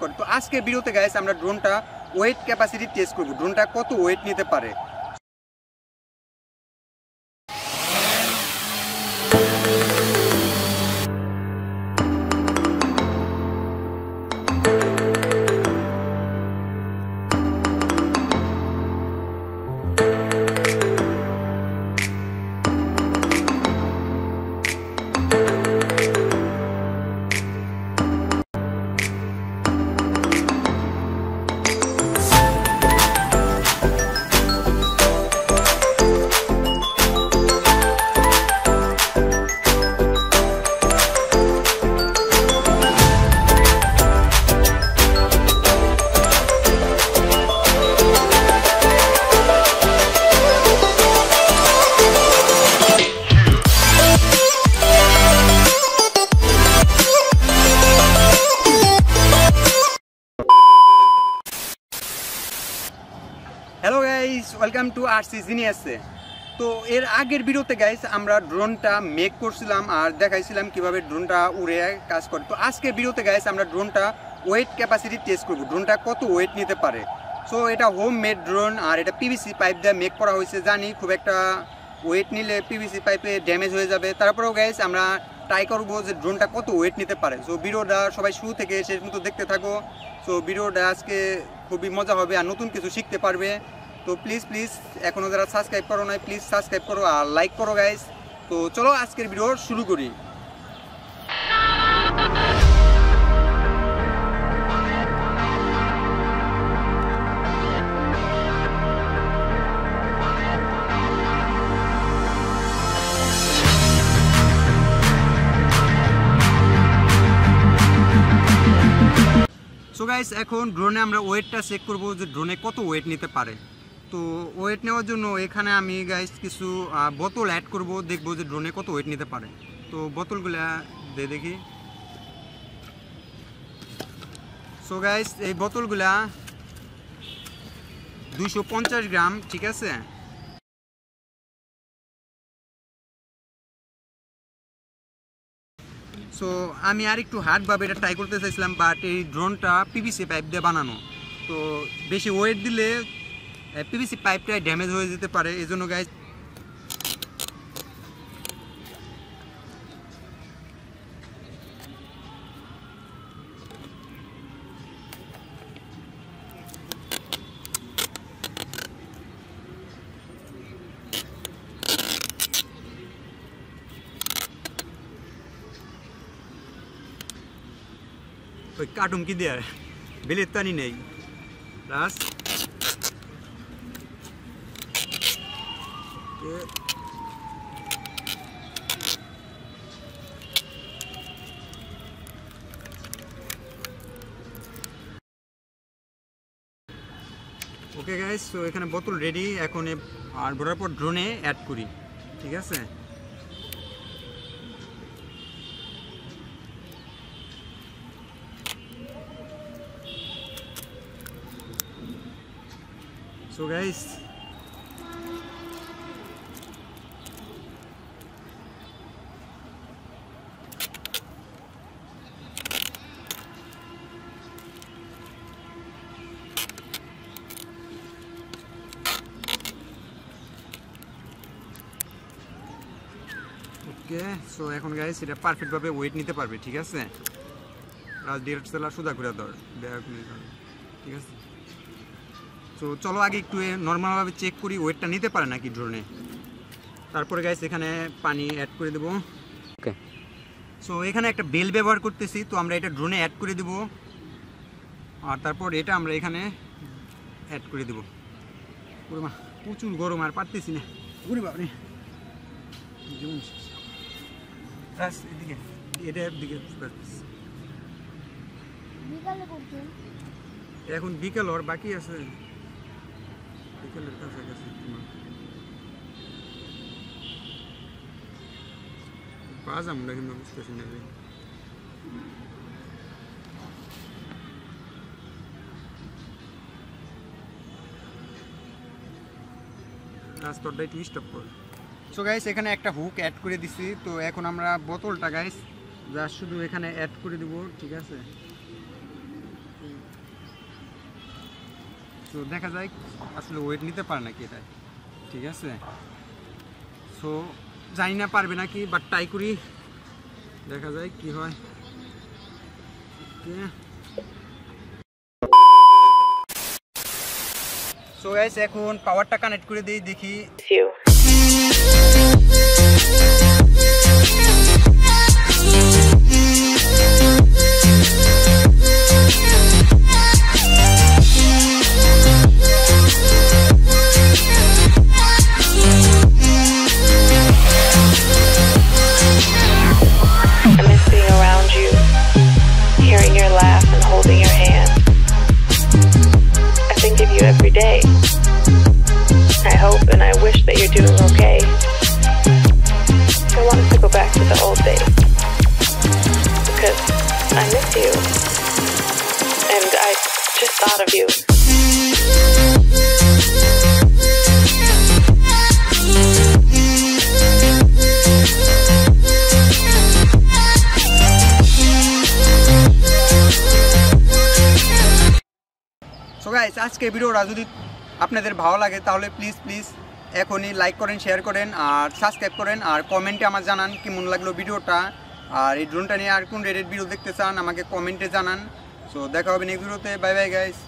করে। তো আজকে ভিডিওতে গাইস আমরা ড্রোনটা ওয়েট ক্যাপাসিটি টেস্ট করব, ড্রোনটা কত ওয়েট নিতে পারে। Hello guys, welcome to RC জিনিয়াসে। তো এর আগের ভিডিওতে গাইস আমরা ড্রোনটা মেক করছিলাম আর দেখাইছিলাম কিভাবে ড্রোনটা উড়ে কাজ করে। তো আজকের ভিডিওতে গাইস আমরা ড্রোনটা ওয়েট ক্যাপাসিটি টেস্ট করব, ড্রোনটা কত ওয়েট নিতে পারে। সো এটা হোম মেড ড্রোন আর এটা পিভিসি পাইপ দিয়ে মেক করা হয়েছে। জানি খুব একটা ওয়েট নিলে পিভিসি পাইপে ড্যামেজ হয়ে যাবে, তারপরেও গাইস আমরা ট্রাই করবো যে ড্রোনটা কত ওয়েট নিতে পারে। সো ভিডিওটা সবাই শুরু থেকে শেষ মতো দেখতে থাকো। সো ভিডিওটা আজকে খুবই মজা হবে আর নতুন কিছু শিখতে পারবে। তো প্লিজ এখনও যারা সাবস্ক্রাইব করো নাই প্লিজ সাবস্ক্রাইব করো আর লাইক করো গাইস। তো চলো আজকের ভিডিও শুরু করি। সো গাইস এখন ড্রোনে আমরা ওয়েটটা চেক করবো যে ড্রোনে কত ওয়েট নিতে পারে। তো ওয়েট নেওয়ার জন্য এখানে আমি গাইস কিছু বোতল অ্যাড করব, দেখবো যে ড্রোনে কত ওয়েট নিতে পারে। তো বোতলগুলো দিয়ে দেখি। সো গাইস এই বোতলগুলা 250 গ্রাম, ঠিক আছে। সো আমি আর একটু হার্ডভাবে এটা ট্রাই করতে চাইছিলাম, বাট এই ড্রোনটা পিভিসি পাইপ দিয়ে বানানো, তো বেশি ওয়েট দিলে পিভিসি পাইপটা ড্যামেজ হয়ে যেতে পারে। এই জন্য গাইস ওই কার্টুন কি দেয় বেলের তানি নেই প্লাস ওকে গাইস। তো এখানে বোতল রেডি, এখন আর ভরার পর ড্রোনে অ্যাড করি, ঠিক আছে। So guys okay. সো এখন গাইস এটা পারফেক্টভাবে ওয়েট নিতে পারবে, ঠিক আছে। রাজ ডিরেক্টর সুদা করে দর ঠিক আছে। তো চলো আগে একটু নর্মালভাবে চেক করি ওয়েটটা নিতে পারে নাকি ড্রোনে। তারপরে গাইস এখানে পানি অ্যাড করে দেবো। ওকে, সো এখানে একটা বেল ব্যবহার করতেছি, তো আমরা এটা ড্রোনে অ্যাড করে দেবো আর তারপর এটা আমরা এখানে অ্যাড করে দেবো। প্রচুর গরম আর পারতেছি না, ঘুরে বাবরে এদিকে এটার দিকে। এখন বিকেল ওর বাকি আছে, বিকেলের কাছাকাছি পাওয়া যাবো না, কিন্তু বুঝতেছি না। রাস্তাটা একটু স্টপ করে। সো গাইস এখানে একটা হুক অ্যাড করে দিছি, তো এখন আমরা বোতলটা গাইস জাস্ট শুধু এখানে অ্যাড করে দিব, ঠিক আছে। সো দেখা যায় আসলে ওয়েট নিতে পারে নাকি এটা, ঠিক আছে। সো জানি না পারবে নাকি, বাট ট্রাই করি, দেখা যায় কি হয়। সো গাইস এখন পাওয়ারটা কানেক্ট করে দেই, দেখি। Every day. I hope and I wish that you're doing okay. I want us to go back to the old days because I miss you and I just thought of you. So guys আজকে ভিডিওটা যদি আপনাদের ভালো লাগে তাহলে please এখনই like করেন, share করেন আর সাবস্ক্রাইব করেন, আর কমেন্টে আমার জানান কেমন লাগলো ভিডিওটা, আর এই ড্রোনটা নিয়ে আর কোন রেটেড ভিডিও দেখতে চান আমাকে কমেন্টে জানান। সো দেখা হবে নেক্সট ভিডিওতে, বাই বাই গাইস।